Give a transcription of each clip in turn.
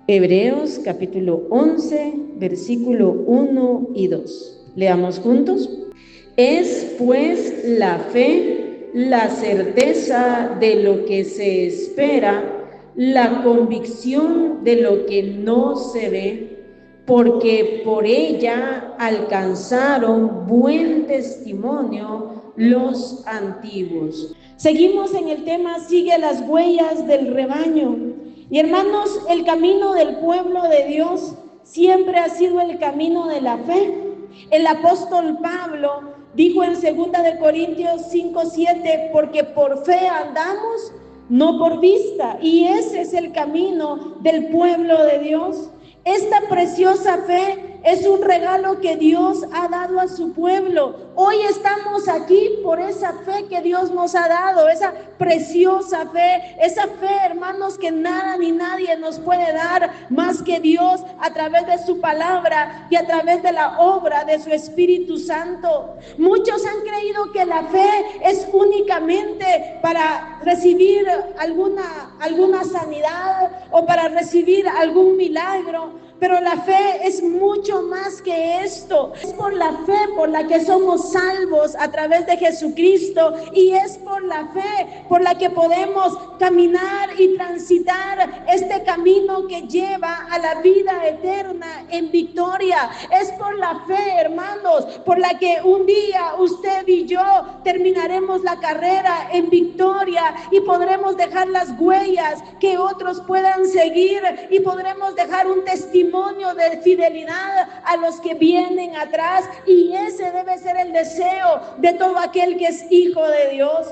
Hebreos capítulo 11, versículo 1 y 2. Leamos juntos. Es pues la fe, la certeza de lo que se espera, la convicción de lo que no se ve, porque por ella alcanzaron buen testimonio los antiguos. Seguimos en el tema, sigue las huellas del rebaño. Y hermanos, el camino del pueblo de Dios siempre ha sido el camino de la fe. El apóstol Pablo dijo en 2 de Corintios 5:7, porque por fe andamos, no por vista. Y ese es el camino del pueblo de Dios. Esta preciosa fe es un regalo que Dios ha dado a su pueblo. Hoy estamos aquí por esa fe que Dios nos ha dado, esa preciosa fe, esa fe, hermanos, que nada ni nadie nos puede dar más que Dios a través de su palabra y a través de la obra de su Espíritu Santo. Muchos han creído que la fe es únicamente para recibir alguna sanidad o para recibir algún milagro. Pero la fe es mucho más que esto. Es por la fe por la que somos salvos a través de Jesucristo, y es por la fe por la que podemos caminar y transitar este camino que lleva a la vida eterna en victoria. Es por la fe, hermanos, por la que un día usted y yo terminaremos la carrera en victoria y podremos dejar las huellas que otros puedan seguir, y podremos dejar un testimonio de fidelidad a los que vienen atrás. Y ese debe ser el deseo de todo aquel que es hijo de Dios.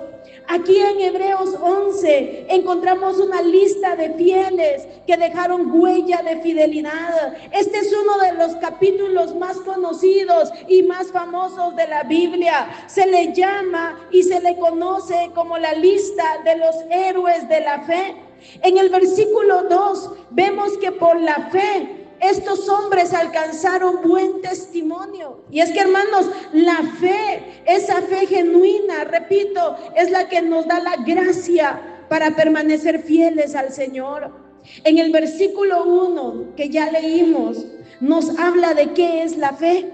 Aquí en Hebreos 11 encontramos una lista de fieles que dejaron huella de fidelidad. Este es uno de los capítulos más conocidos y más famosos de la Biblia. Se le llama y se le conoce como la lista de los héroes de la fe. En el versículo 2 vemos que por la fe estos hombres alcanzaron buen testimonio. Y es que, hermanos, la fe, esa fe genuina, repito, es la que nos da la gracia para permanecer fieles al Señor. En el versículo 1 que ya leímos, nos habla de qué es la fe.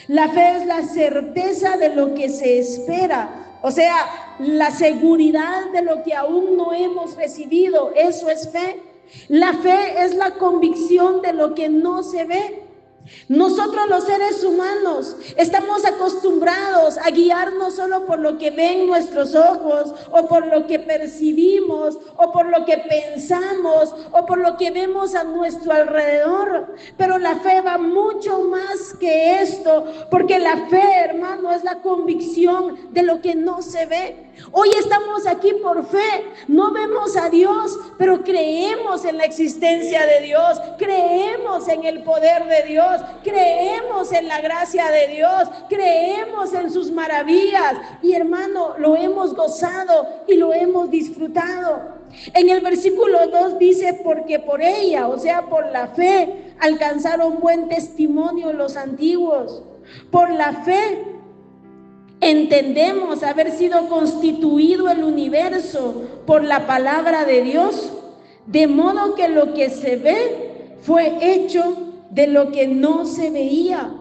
La fe es la certeza de lo que se espera, o sea, la seguridad de lo que aún no hemos recibido. Eso es fe. La fe es la convicción de lo que no se ve. Nosotros los seres humanos estamos acostumbrados a guiarnos solo por lo que ven nuestros ojos, o por lo que percibimos, o por lo que pensamos, o por lo que vemos a nuestro alrededor. Pero la fe va mucho más que esto, porque la fe, hermano, es la convicción de lo que no se ve. Hoy estamos aquí por fe, no vemos a Dios, pero creemos en la existencia de Dios, creemos en el poder de Dios, creemos en la gracia de Dios, creemos en sus maravillas, y hermano, lo hemos gozado y lo hemos disfrutado. En el versículo 2 dice, porque por ella, o sea, por la fe, alcanzaron buen testimonio los antiguos. Por la fe entendemos haber sido constituido el universo por la palabra de Dios, de modo que lo que se ve fue hecho de lo que no se veía.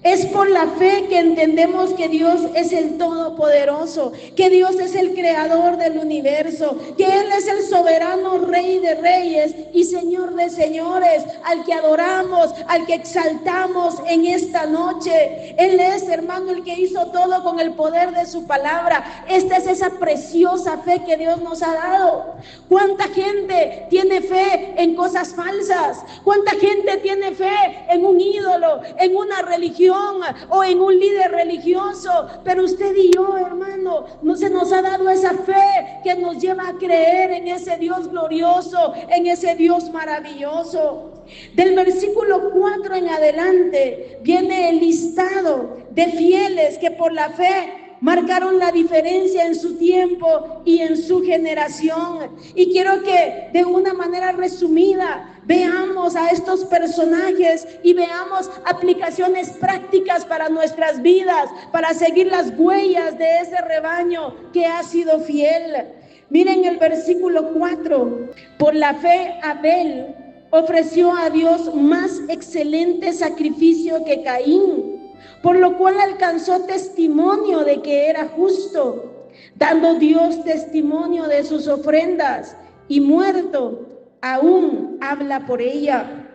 Es por la fe que entendemos que Dios es el Todopoderoso, que Dios es el creador del universo, que Él es el soberano Rey de reyes y Señor de señores, al que adoramos, al que exaltamos en esta noche. Él es, hermano, el que hizo todo con el poder de su palabra. Esta es esa preciosa fe que Dios nos ha dado. ¿Cuánta gente tiene fe en cosas falsas? ¿Cuánta gente tiene fe en un ídolo, en una religión o en un líder religioso? Pero usted y yo, hermano, no se nos ha dado esa fe que nos lleva a creer en ese Dios glorioso, en ese Dios maravilloso. Del versículo 4 en adelante viene el listado de fieles que por la fe marcaron la diferencia en su tiempo y en su generación. Y quiero que de una manera resumida veamos a estos personajes y veamos aplicaciones prácticas para nuestras vidas, para seguir las huellas de ese rebaño que ha sido fiel. Miren el versículo 4. Por la fe Abel ofreció a Dios más excelente sacrificio que Caín, por lo cual alcanzó testimonio de que era justo, dando Dios testimonio de sus ofrendas, y muerto aún habla por ella.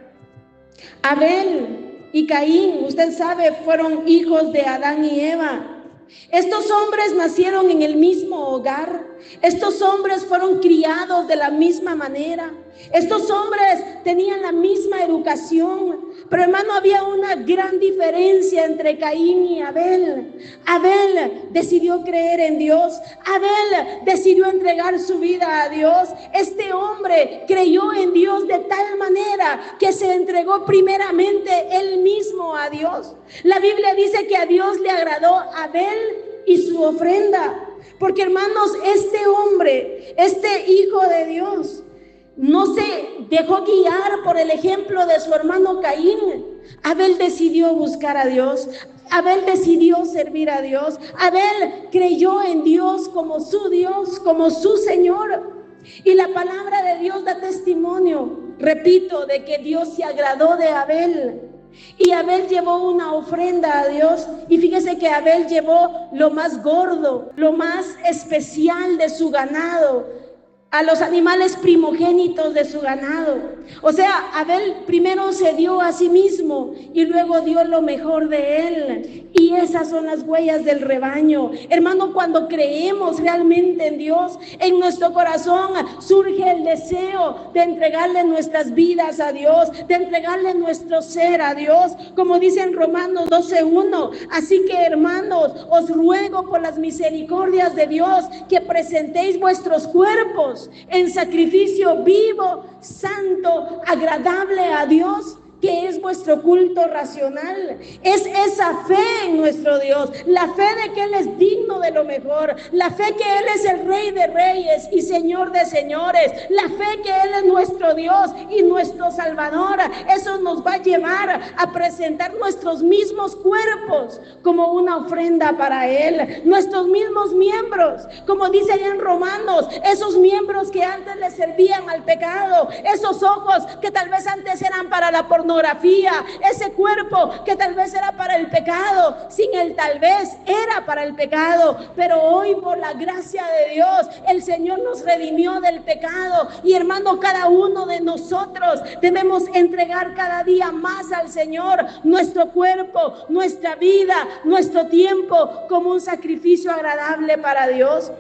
Abel y Caín, usted sabe, fueron hijos de Adán y Eva. Estos hombres nacieron en el mismo hogar. Estos hombres fueron criados de la misma manera. Estos hombres tenían la misma educación. Pero hermano, había una gran diferencia entre Caín y Abel. Abel decidió creer en Dios. Abel decidió entregar su vida a Dios. Este hombre creyó en Dios de tal manera que se entregó primeramente él mismo a Dios. La Biblia dice que a Dios le agradó Abel y su ofrenda. Porque hermanos, este hombre, este hijo de Dios, no se dejó guiar por el ejemplo de su hermano Caín. Abel decidió buscar a Dios. Abel decidió servir a Dios. Abel creyó en Dios, como su Señor. Y la palabra de Dios da testimonio, repito, de que Dios se agradó de Abel. Y Abel llevó una ofrenda a Dios. Y fíjese que Abel llevó lo más gordo, lo más especial de su ganado, a los animales primogénitos de su ganado. O sea, Abel primero se dio a sí mismo y luego dio lo mejor de él. Y esas son las huellas del rebaño. Hermano, cuando creemos realmente en Dios, en nuestro corazón surge el deseo de entregarle nuestras vidas a Dios, de entregarle nuestro ser a Dios, como dice en Romanos 12:1. Así que, hermanos, os ruego por las misericordias de Dios que presentéis vuestros cuerpos en sacrificio vivo, santo, agradable a Dios, que es vuestro culto racional. Es esa fe en nuestro Dios, la fe de que Él es digno de lo mejor, la fe que Él es el Rey de Reyes y Señor de Señores, la fe que Él es nuestro Dios y nuestro Salvador. Eso nos va a llevar a presentar nuestros mismos cuerpos como una ofrenda para Él, nuestros mismos miembros, como dice allá en Romanos, esos miembros que antes le servían al pecado, esos ojos que tal vez antes eran para la pornografía, ese cuerpo que tal vez era para el pecado, sin el tal vez era para el pecado, pero hoy por la gracia de Dios el Señor nos redimió del pecado. Y hermano, cada uno de nosotros debemos entregar cada día más al Señor nuestro cuerpo, nuestra vida, nuestro tiempo como un sacrificio agradable para Dios.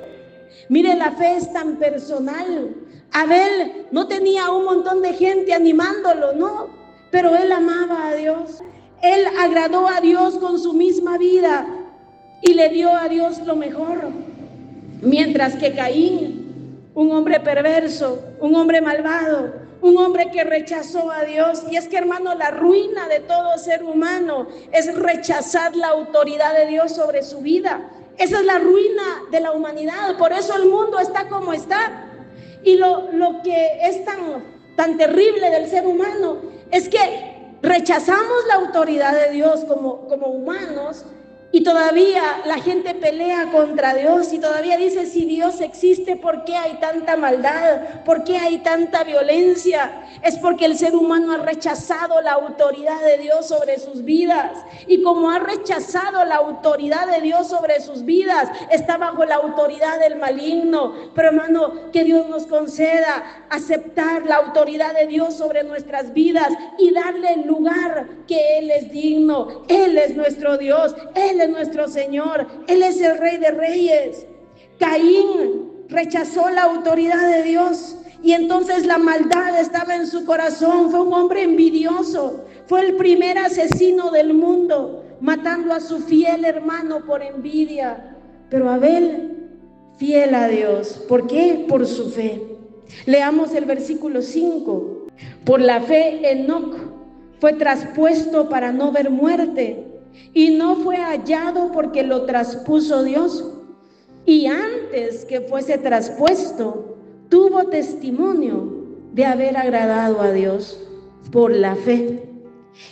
Mire, la fe es tan personal. Abel no tenía un montón de gente animándolo, no, pero él amaba a Dios. Él agradó a Dios con su misma vida y le dio a Dios lo mejor. Mientras que Caín, un hombre perverso, un hombre malvado, un hombre que rechazó a Dios. Y es que, hermano, la ruina de todo ser humano es rechazar la autoridad de Dios sobre su vida. Esa es la ruina de la humanidad. Por eso el mundo está como está. Y lo que es tan terrible del ser humano es que rechazamos la autoridad de Dios como humanos, y todavía la gente pelea contra Dios y todavía dice: si Dios existe, ¿por qué hay tanta maldad? ¿Por qué hay tanta violencia? Es porque el ser humano ha rechazado la autoridad de Dios sobre sus vidas, y como ha rechazado la autoridad de Dios sobre sus vidas, está bajo la autoridad del maligno. Pero hermano, que Dios nos conceda aceptar la autoridad de Dios sobre nuestras vidas y darle el lugar que Él es digno. Él es nuestro Dios, Él es nuestro Señor, Él es el Rey de Reyes. Caín rechazó la autoridad de Dios y entonces la maldad estaba en su corazón. Fue un hombre envidioso, fue el primer asesino del mundo, matando a su fiel hermano por envidia. Pero Abel, fiel a Dios. ¿Por qué? Por su fe. Leamos el versículo 5. Por la fe Enoc fue traspuesto para no ver muerte, y no fue hallado porque lo traspuso Dios. Y antes que fuese traspuesto, tuvo testimonio de haber agradado a Dios por la fe.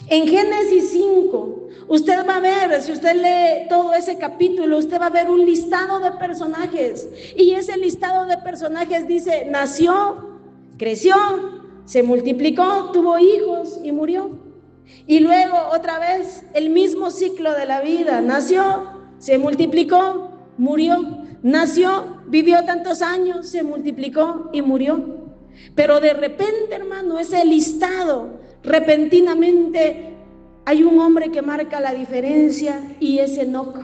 En Génesis 5, usted va a ver, si usted lee todo ese capítulo, usted va a ver un listado de personajes. Y ese listado de personajes dice: nació, creció, se multiplicó, tuvo hijos y murió. Y luego otra vez el mismo ciclo de la vida, nació, se multiplicó, murió, nació, vivió tantos años, se multiplicó y murió. Pero de repente, hermano, ese listado, repentinamente hay un hombre que marca la diferencia y es Enoc.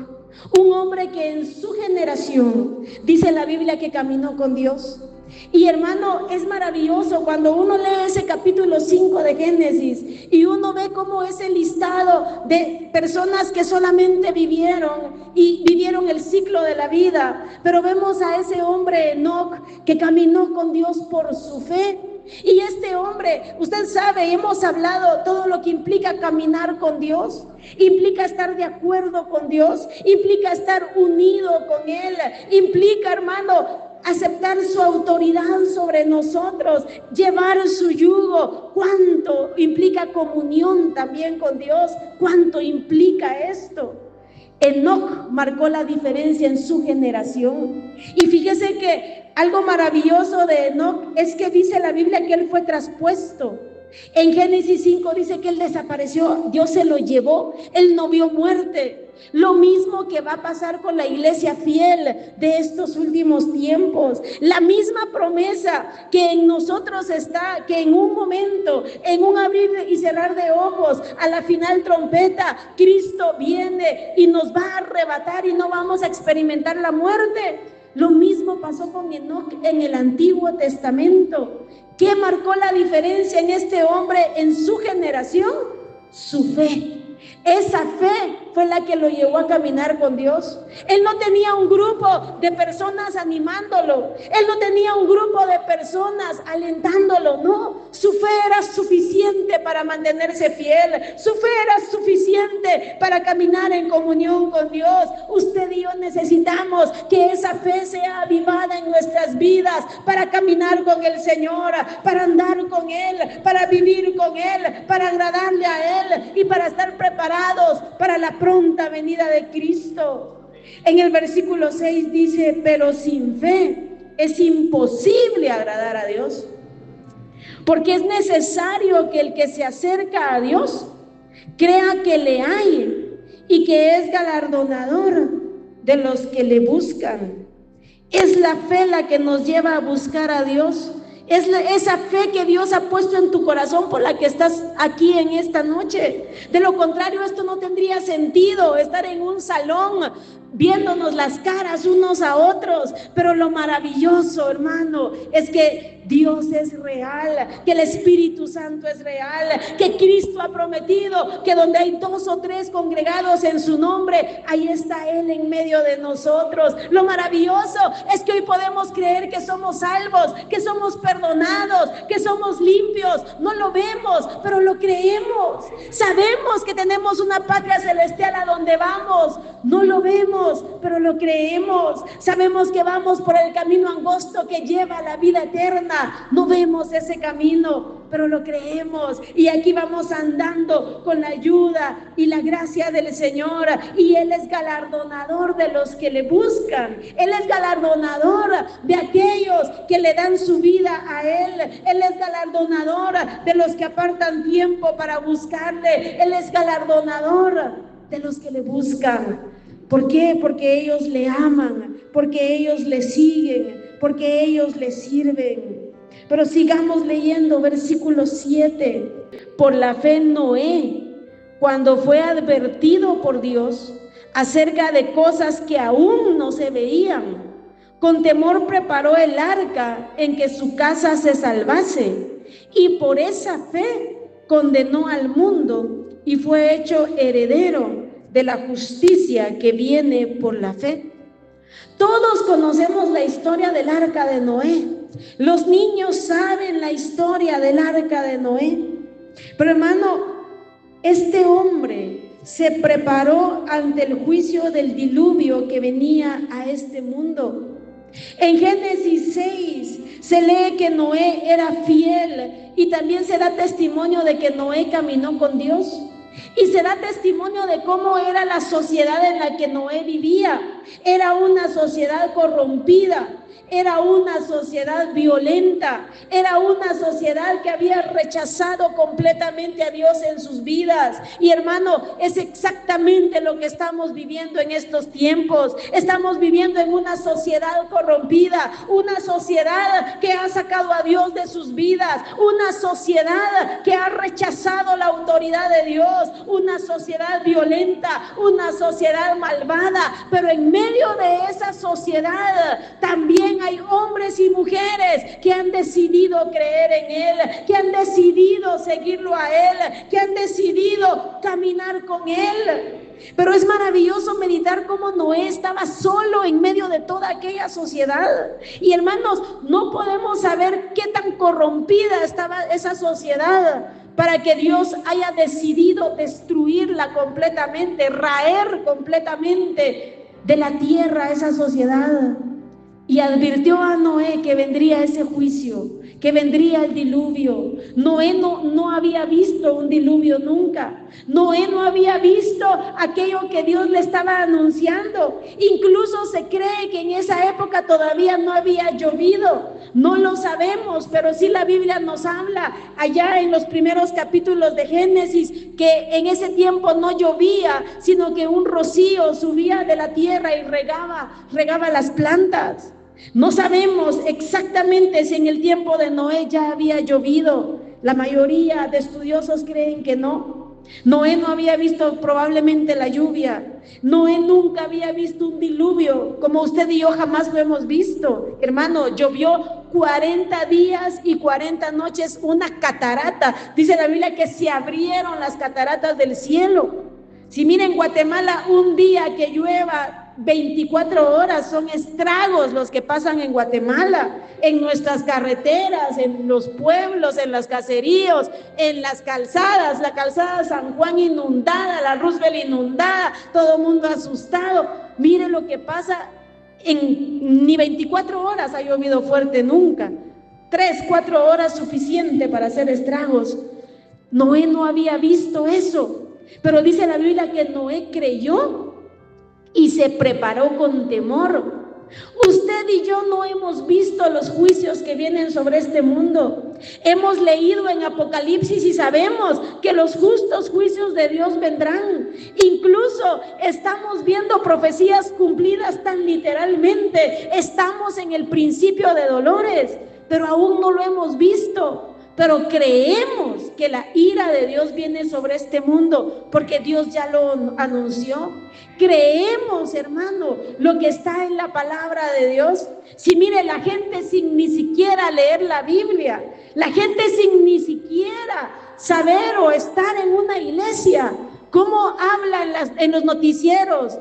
Un hombre que en su generación, dice la Biblia, que caminó con Dios. Y hermano, es maravilloso cuando uno lee ese capítulo 5 de Génesis y uno ve cómo ese listado de personas que solamente vivieron el ciclo de la vida, pero vemos a ese hombre Enoc que caminó con Dios por su fe. Y este hombre, usted sabe, hemos hablado todo lo que implica caminar con Dios, implica estar de acuerdo con Dios, implica estar unido con Él, implica, hermano, aceptar su autoridad sobre nosotros, llevar su yugo. ¿Cuánto implica comunión también con Dios? ¿Cuánto implica esto? Enoc marcó la diferencia en su generación. Y fíjese que algo maravilloso de Enoc es que dice la Biblia que él fue traspuesto. En Génesis 5 dice que él desapareció, Dios se lo llevó, él no vio muerte. Lo mismo que va a pasar con la iglesia fiel de estos últimos tiempos. La misma promesa que en nosotros está, que en un momento, en un abrir y cerrar de ojos, a la final trompeta, Cristo viene y nos va a arrebatar y no vamos a experimentar la muerte. Lo mismo pasó con Enoc en el Antiguo Testamento. ¿Qué marcó la diferencia en este hombre en su generación? Su fe. Esa fe fue la que lo llevó a caminar con Dios. Él no tenía un grupo de personas animándolo. Él no tenía un grupo de personas alentándolo. No, su fe era suficiente para mantenerse fiel. Su fe era suficiente para caminar en comunión con Dios. Usted y yo necesitamos que esa fe sea avivada en nuestras vidas para caminar con el Señor, para andar con Él, para vivir con Él, para agradarle a Él y para estar preparados para la pronta venida de Cristo. En el versículo 6 dice: pero sin fe es imposible agradar a Dios, porque es necesario que el que se acerca a Dios crea que le hay y que es galardonador de los que le buscan. Es la fe la que nos lleva a buscar a Dios. Es esa fe que Dios ha puesto en tu corazón por la que estás aquí en esta noche. De lo contrario, esto no tendría sentido, estar en un salón viéndonos las caras unos a otros. Pero lo maravilloso, hermano, es que Dios es real, que el Espíritu Santo es real, que Cristo ha prometido que donde hay 2 o 3 congregados en su nombre, ahí está Él en medio de nosotros. Lo maravilloso es que hoy podemos creer que somos salvos, que somos perdonados, que somos limpios. No lo vemos, pero lo creemos. Sabemos que tenemos una patria celestial a donde vamos. No lo vemos, pero lo creemos. Sabemos que vamos por el camino angosto que lleva a la vida eterna. No vemos ese camino, pero lo creemos. Y aquí vamos andando con la ayuda y la gracia del Señor. Y Él es galardonador de los que le buscan. Él es galardonador de aquellos que le dan su vida a Él. Él es galardonador de los que apartan tiempo para buscarle. Él es galardonador de los que le buscan. ¿Por qué? Porque ellos le aman, porque ellos le siguen, porque ellos le sirven. Pero sigamos leyendo versículo 7. Por la fe Noé, cuando fue advertido por Dios acerca de cosas que aún no se veían, con temor preparó el arca en que su casa se salvase, y por esa fe condenó al mundo y fue hecho heredero de la justicia que viene por la fe. Todos conocemos la historia del arca de Noé. Los niños saben la historia del arca de Noé. Pero hermano, este hombre se preparó ante el juicio del diluvio que venía a este mundo. En Génesis 6 se lee que Noé era fiel y también se da testimonio de que Noé caminó con Dios. Y se da testimonio de cómo era la sociedad en la que Noé vivía. Era una sociedad corrompida. era una sociedad violenta, era una sociedad que había rechazado completamente a Dios en sus vidas. Y hermano, es exactamente lo que estamos viviendo en estos tiempos. Estamos viviendo en una sociedad corrompida, una sociedad que ha sacado a Dios de sus vidas, una sociedad que ha rechazado la autoridad de Dios, una sociedad violenta, una sociedad malvada. Pero en medio de esa sociedad también hay hombres y mujeres que han decidido creer en Él, que han decidido seguirlo a Él, que han decidido caminar con Él. Pero es maravilloso meditar cómo Noé estaba solo en medio de toda aquella sociedad. Y hermanos, no podemos saber qué tan corrompida estaba esa sociedad para que Dios haya decidido destruirla completamente, raer completamente de la tierra esa sociedad. Y advirtió a Noé que vendría ese juicio, que vendría el diluvio. Noé no había visto un diluvio nunca. Noé no había visto aquello que Dios le estaba anunciando. Incluso se cree que en esa época todavía no había llovido. No lo sabemos, pero sí la Biblia nos habla allá en los primeros capítulos de Génesis que en ese tiempo no llovía, sino que un rocío subía de la tierra y regaba las plantas. No sabemos exactamente si en el tiempo de Noé ya había llovido. La mayoría de estudiosos creen que no. Noé no había visto probablemente la lluvia. Noé nunca había visto un diluvio, como usted y yo jamás lo hemos visto. Hermano, llovió 40 días y 40 noches una catarata. Dice la Biblia que se abrieron las cataratas del cielo. Si miren, Guatemala, un día que llueva 24 horas son estragos los que pasan en Guatemala, en nuestras carreteras, en los pueblos, en los caseríos, en las calzadas, la calzada San Juan inundada, la Roosevelt inundada, todo el mundo asustado. Mire lo que pasa, ni 24 horas ha llovido fuerte nunca, 3, 4 horas suficiente para hacer estragos. Noé no había visto eso, pero dice la Biblia que Noé creyó y se preparó con temor. Usted y yo no hemos visto los juicios que vienen sobre este mundo. Hemos leído en Apocalipsis y sabemos que los justos juicios de Dios vendrán. Incluso estamos viendo profecías cumplidas tan literalmente. Estamos en el principio de dolores, pero aún no lo hemos visto. Pero creemos que la ira de Dios viene sobre este mundo porque Dios ya lo anunció. Creemos, hermano, lo que está en la palabra de Dios. Si mire, la gente sin ni siquiera leer la Biblia, la gente sin ni siquiera saber o estar en una iglesia, cómo hablan en los noticieros,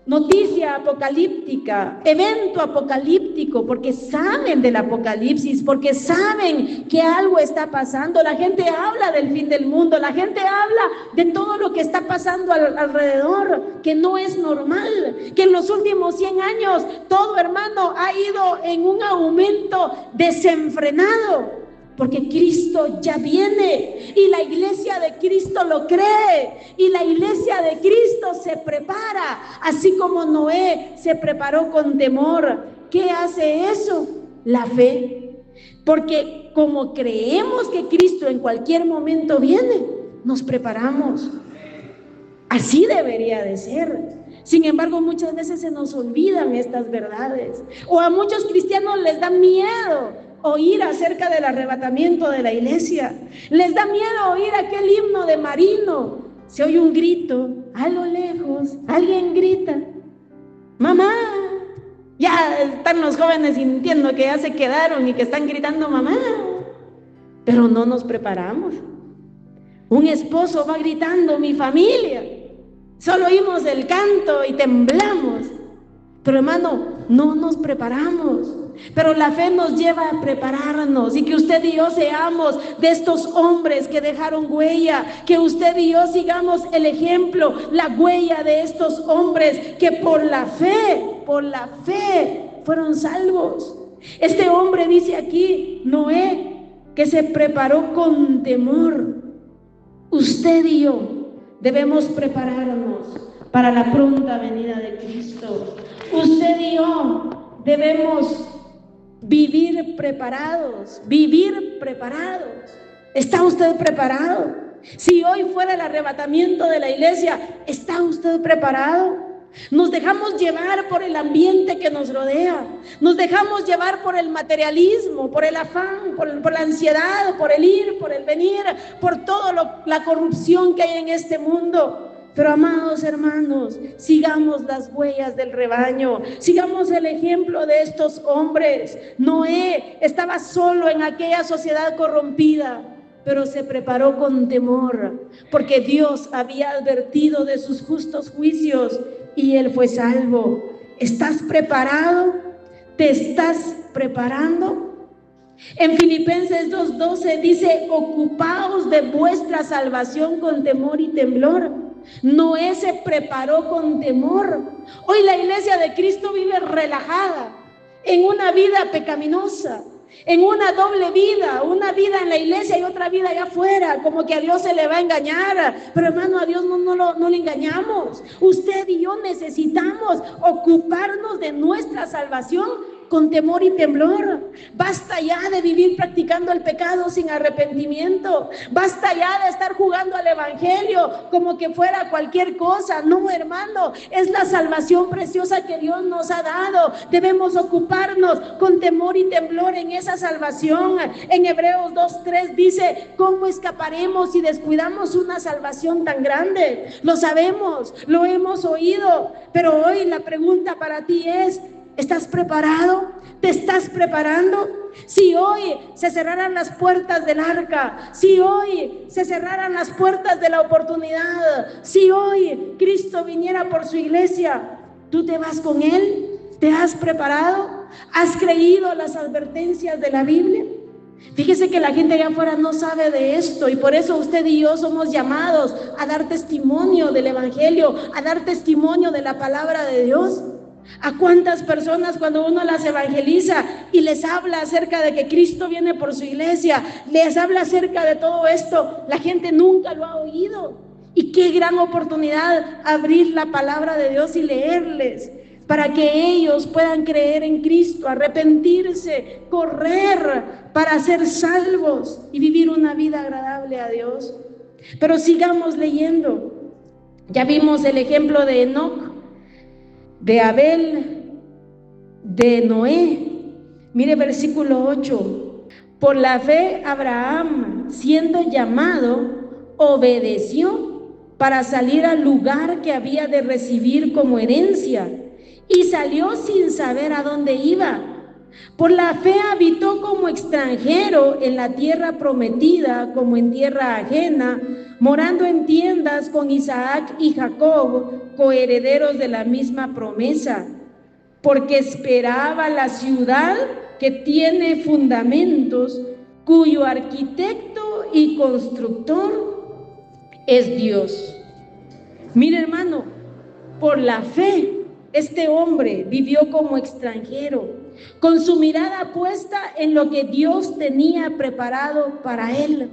noticia apocalíptica, evento apocalíptico, porque saben del apocalipsis, porque saben que algo está pasando. La gente habla del fin del mundo, la gente habla de todo lo que está pasando alrededor, que no es normal, que en los últimos 100 años todo, hermano, ha ido en un aumento desenfrenado. Porque Cristo ya viene y la iglesia de Cristo lo cree y la iglesia de Cristo se prepara, así como Noé se preparó con temor. ¿Qué hace eso? La fe. Porque como creemos que Cristo en cualquier momento viene, nos preparamos. Así debería de ser. Sin embargo, muchas veces se nos olvidan estas verdades, o a muchos cristianos les da miedo oír acerca del arrebatamiento de la iglesia. Les da miedo oír aquel himno de Marino. Se oye un grito, a lo lejos, alguien grita, mamá. Ya están los jóvenes sintiendo que ya se quedaron y que están gritando mamá. Pero no nos preparamos. Un esposo va gritando, mi familia. Solo oímos el canto y temblamos. Pero hermano, no nos preparamos. Pero la fe nos lleva a prepararnos, y que usted y yo seamos de estos hombres que dejaron huella, que usted y yo sigamos el ejemplo, la huella de estos hombres que por la fe fueron salvos. Este hombre dice aquí, Noé, que se preparó con temor. Usted y yo debemos prepararnos para la pronta venida de Cristo. Usted y yo debemos vivir preparados, vivir preparados. ¿Está usted preparado? Si hoy fuera el arrebatamiento de la iglesia, ¿está usted preparado? Nos dejamos llevar por el ambiente que nos rodea, nos dejamos llevar por el materialismo, por el afán, por la ansiedad, por el ir, por el venir, por toda la corrupción que hay en este mundo. Pero amados hermanos, sigamos las huellas del rebaño, sigamos el ejemplo de estos hombres. Noé estaba solo en aquella sociedad corrompida, pero se preparó con temor, porque Dios había advertido de sus justos juicios y él fue salvo. ¿Estás preparado? ¿Te estás preparando? En Filipenses 2:12 dice: ocupaos de vuestra salvación con temor y temblor. Noé se preparó con temor. Hoy la iglesia de Cristo vive relajada en una vida pecaminosa, en una doble vida, una vida en la iglesia y otra vida allá afuera, como que a Dios se le va a engañar. Pero hermano, a Dios no le engañamos. Usted y yo necesitamos ocuparnos de nuestra salvación con temor y temblor. Basta ya de vivir practicando el pecado sin arrepentimiento. Basta ya de estar jugando al evangelio como que fuera cualquier cosa. No, hermano, es la salvación preciosa que Dios nos ha dado. Debemos ocuparnos con temor y temblor en esa salvación. En Hebreos 2:3 dice: ¿cómo escaparemos si descuidamos una salvación tan grande? Lo sabemos, lo hemos oído, pero hoy la pregunta para ti es: ¿estás preparado? ¿Te estás preparando? Si hoy se cerraran las puertas del arca, si hoy se cerraran las puertas de la oportunidad, si hoy Cristo viniera por su iglesia, ¿tú te vas con Él? ¿Te has preparado? ¿Has creído las advertencias de la Biblia? Fíjese que la gente allá afuera no sabe de esto, y por eso usted y yo somos llamados a dar testimonio del evangelio, a dar testimonio de la palabra de Dios. ¿A cuántas personas cuando uno las evangeliza y les habla acerca de que Cristo viene por su iglesia, les habla acerca de todo esto, la gente nunca lo ha oído? Y qué gran oportunidad abrir la palabra de Dios y leerles para que ellos puedan creer en Cristo, arrepentirse, correr para ser salvos y vivir una vida agradable a Dios. Pero sigamos leyendo. Ya vimos el ejemplo de Enoc, de Abel, de Noé. Mire versículo 8: por la fe Abraham, siendo llamado, obedeció para salir al lugar que había de recibir como herencia, y salió sin saber a dónde iba. Por la fe habitó como extranjero en la tierra prometida, como en tierra ajena, morando en tiendas con Isaac y Jacob, coherederos de la misma promesa, porque esperaba la ciudad que tiene fundamentos, cuyo arquitecto y constructor es Dios. Mire, hermano, por la fe este hombre vivió como extranjero, con su mirada puesta en lo que Dios tenía preparado para él.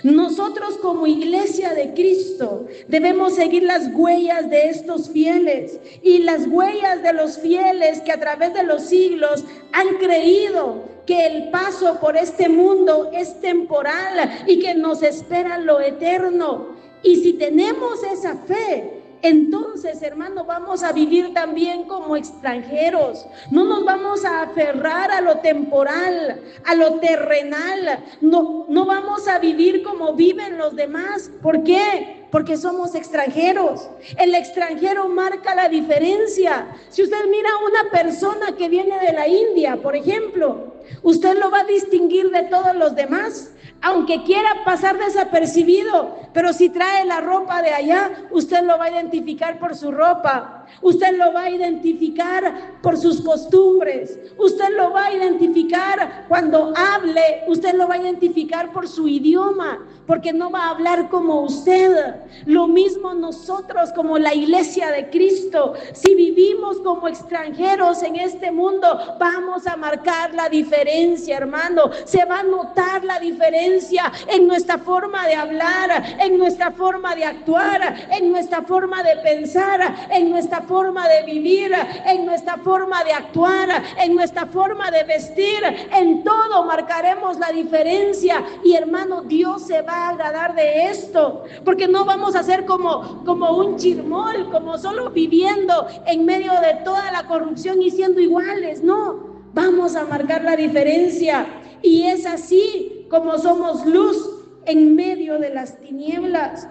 Nosotros como iglesia de Cristo debemos seguir las huellas de estos fieles y las huellas de los fieles que a través de los siglos han creído que el paso por este mundo es temporal y que nos espera lo eterno. Y si tenemos esa fe, entonces, hermano, vamos a vivir también como extranjeros. No nos vamos a aferrar a lo temporal, a lo terrenal. No vamos a vivir como viven los demás. ¿Por qué? Porque somos extranjeros. El extranjero marca la diferencia. Si usted mira a una persona que viene de la India, por ejemplo, usted lo va a distinguir de todos los demás, aunque quiera pasar desapercibido, pero si trae la ropa de allá, usted lo va a identificar por su ropa, usted lo va a identificar por sus costumbres, usted lo va a identificar cuando hable, usted lo va a identificar por su idioma, porque no va a hablar como usted. Lo mismo nosotros como la iglesia de Cristo, si vivimos como extranjeros en este mundo, vamos a marcar la diferencia, hermano. Se va a notar la diferencia en nuestra forma de hablar, en nuestra forma de actuar, en nuestra forma de pensar, en nuestra nuestra forma de vivir, en nuestra forma de actuar, en nuestra forma de vestir. En todo marcaremos la diferencia. Y hermano, Dios se va a agradar de esto, porque no vamos a ser como un chirmol, como solo viviendo en medio de toda la corrupción y siendo iguales. No, vamos a marcar la diferencia. Y es así como somos luz en medio de las tinieblas.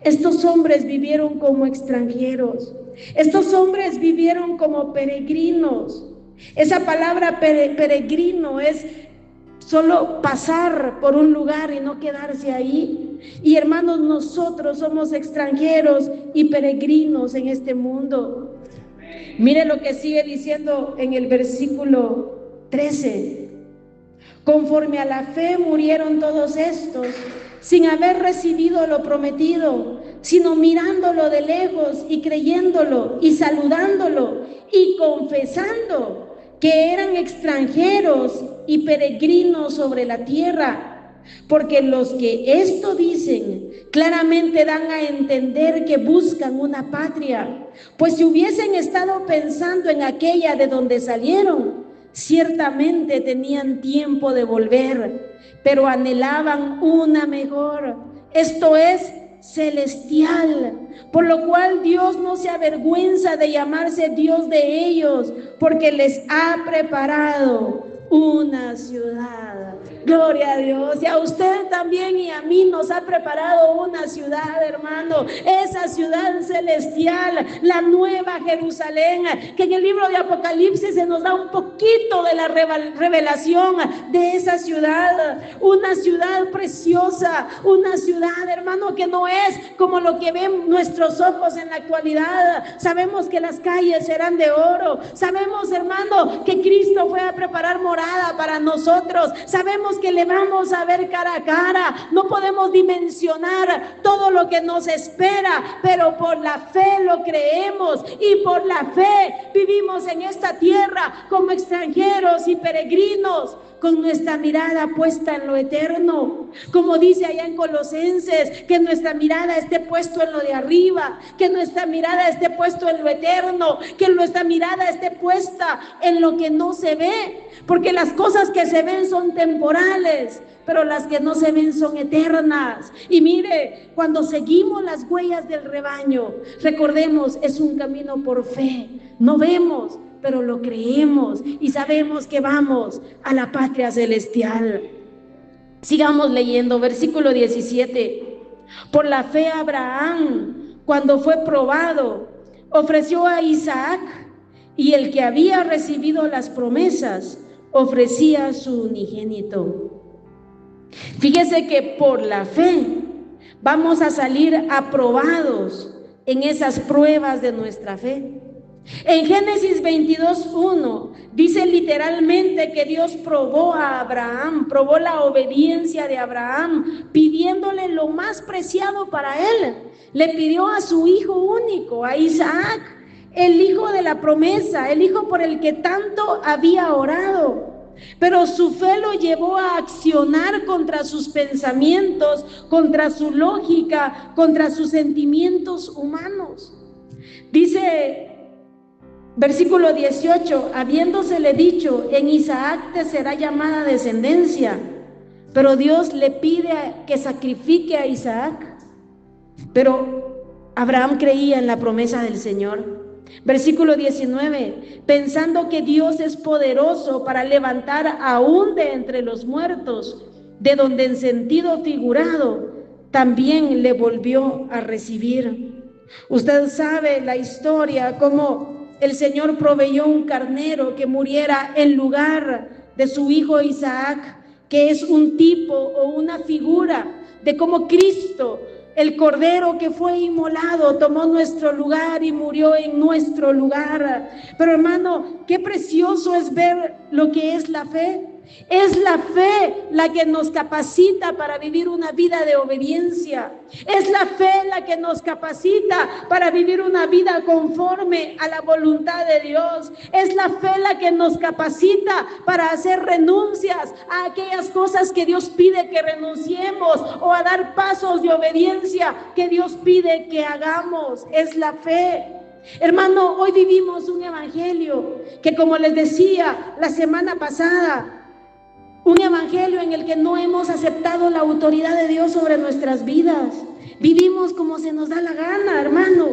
Estos hombres vivieron como extranjeros. Estos hombres vivieron como peregrinos. Esa palabra peregrino es solo pasar por un lugar y no quedarse ahí. Y hermanos, nosotros somos extranjeros y peregrinos en este mundo. Mire lo que sigue diciendo en el versículo 13. Conforme a la fe murieron todos estos, sin haber recibido lo prometido, sino mirándolo de lejos y creyéndolo y saludándolo y confesando que eran extranjeros y peregrinos sobre la tierra. Porque los que esto dicen claramente dan a entender que buscan una patria, pues si hubiesen estado pensando en aquella de donde salieron, ciertamente tenían tiempo de volver, pero anhelaban una mejor, esto es, celestial, por lo cual Dios no se avergüenza de llamarse Dios de ellos, porque les ha preparado una ciudad. Gloria a Dios. Y a usted también y a mí nos ha preparado una ciudad, hermano. Esa ciudad celestial, la nueva Jerusalén, que en el libro de Apocalipsis se nos da un poquito de la revelación de esa ciudad. Una ciudad preciosa, una ciudad, hermano, que no es como lo que ven nuestros ojos en la actualidad. Sabemos que las calles serán de oro. Sabemos, hermano, que Cristo fue a preparar morada para nosotros. Sabemos que le vamos a ver cara a cara. No podemos dimensionar todo lo que nos espera, pero por la fe lo creemos y por la fe vivimos en esta tierra como extranjeros y peregrinos, con nuestra mirada puesta en lo eterno. Como dice allá en Colosenses, que nuestra mirada esté puesta en lo de arriba, que nuestra mirada esté puesta en lo eterno, que nuestra mirada esté puesta en lo que no se ve, porque las cosas que se ven son temporales, pero las que no se ven son eternas. Y mire, cuando seguimos las huellas del rebaño, recordemos, es un camino por fe. No vemos, pero lo creemos y sabemos que vamos a la patria celestial. Sigamos leyendo, versículo 17. Por la fe Abraham, cuando fue probado, ofreció a Isaac, y el que había recibido las promesas ofrecía su unigénito. Fíjese que por la fe vamos a salir aprobados en esas pruebas de nuestra fe. En Génesis 22:1 dice literalmente que Dios probó a Abraham, probó la obediencia de Abraham, pidiéndole lo más preciado para él. Le pidió a su hijo único, a Isaac, el hijo de la promesa, el hijo por el que tanto había orado. Pero su fe lo llevó a accionar contra sus pensamientos, contra su lógica, contra sus sentimientos humanos. Dice versículo 18, habiéndosele dicho, en Isaac te será llamada descendencia, pero Dios le pide que sacrifique a Isaac. Pero Abraham creía en la promesa del Señor. Versículo 19, pensando que Dios es poderoso para levantar aún de entre los muertos, de donde en sentido figurado también le volvió a recibir. Usted sabe la historia, cómo el Señor proveyó un carnero que muriera en lugar de su hijo Isaac, que es un tipo o una figura de cómo Cristo, el cordero que fue inmolado, tomó nuestro lugar y murió en nuestro lugar. Pero hermano, qué precioso es ver lo que es la fe. Es la fe la que nos capacita para vivir una vida de obediencia. Es la fe la que nos capacita para vivir una vida conforme a la voluntad de Dios. Es la fe la que nos capacita para hacer renuncias a aquellas cosas que Dios pide que renunciemos, o a dar pasos de obediencia que Dios pide que hagamos. Es la fe. Hermano, hoy vivimos un evangelio que, como les decía la semana pasada, un evangelio en el que no hemos aceptado la autoridad de Dios sobre nuestras vidas. Vivimos como se nos da la gana, hermano.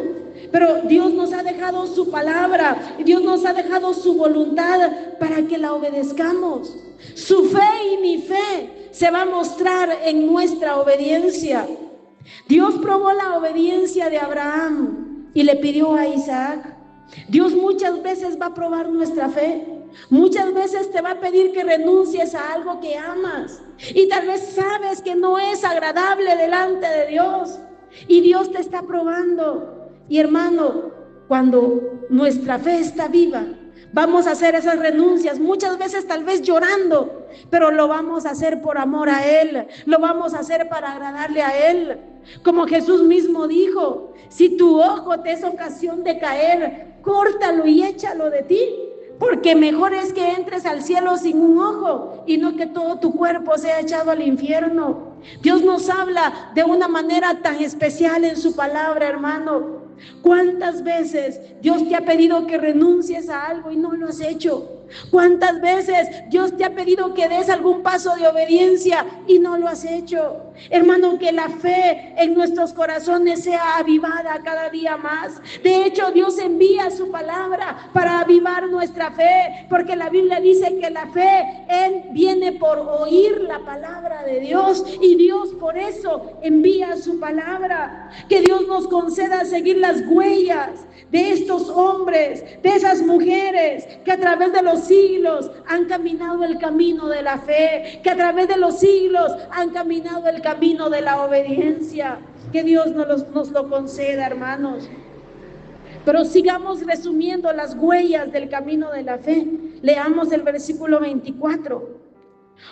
Pero Dios nos ha dejado su palabra, Dios nos ha dejado su voluntad para que la obedezcamos. Su fe y mi fe se va a mostrar en nuestra obediencia. Dios probó la obediencia de Abraham y le pidió a Isaac. Dios muchas veces va a probar nuestra fe. Muchas veces te va a pedir que renuncies a algo que amas y tal vez sabes que no es agradable delante de Dios, y Dios te está probando. Y hermano, cuando nuestra fe está viva, vamos a hacer esas renuncias, muchas veces tal vez llorando, pero lo vamos a hacer por amor a Él, lo vamos a hacer para agradarle a Él. Como Jesús mismo dijo: si tu ojo te es ocasión de caer, córtalo y échalo de ti, porque mejor es que entres al cielo sin un ojo y no que todo tu cuerpo sea echado al infierno. Dios nos habla de una manera tan especial en su palabra, hermano. ¿Cuántas veces Dios te ha pedido que renuncies a algo y no lo has hecho? ¿Cuántas veces Dios te ha pedido que des algún paso de obediencia y no lo has hecho? Hermano, que la fe en nuestros corazones sea avivada cada día más. De hecho, Dios envía su palabra para avivar nuestra fe, porque la Biblia dice que la fe viene por oír la palabra de Dios, y Dios por eso envía su palabra. Que Dios nos conceda seguir las huellas de estos hombres, de esas mujeres que a través de los siglos han caminado el camino de la fe, que a través de los siglos han caminado el camino de la obediencia. Que Dios nos lo conceda, hermanos. Pero sigamos resumiendo las huellas del camino de la fe. Leamos el versículo 24.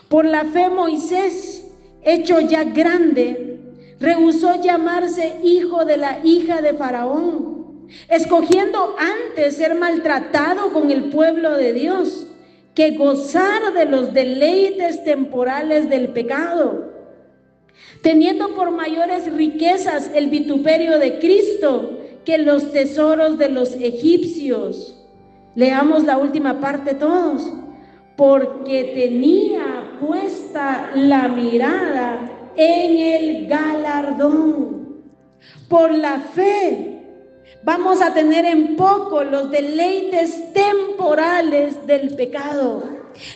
Por la fe Moisés, hecho ya grande, rehusó llamarse hijo de la hija de Faraón, escogiendo antes ser maltratado con el pueblo de Dios que gozar de los deleites temporales del pecado, teniendo por mayores riquezas el vituperio de Cristo que los tesoros de los egipcios. Leamos la última parte todos. Porque tenía puesta la mirada en el galardón. Por la fe vamos a tener en poco los deleites temporales del pecado.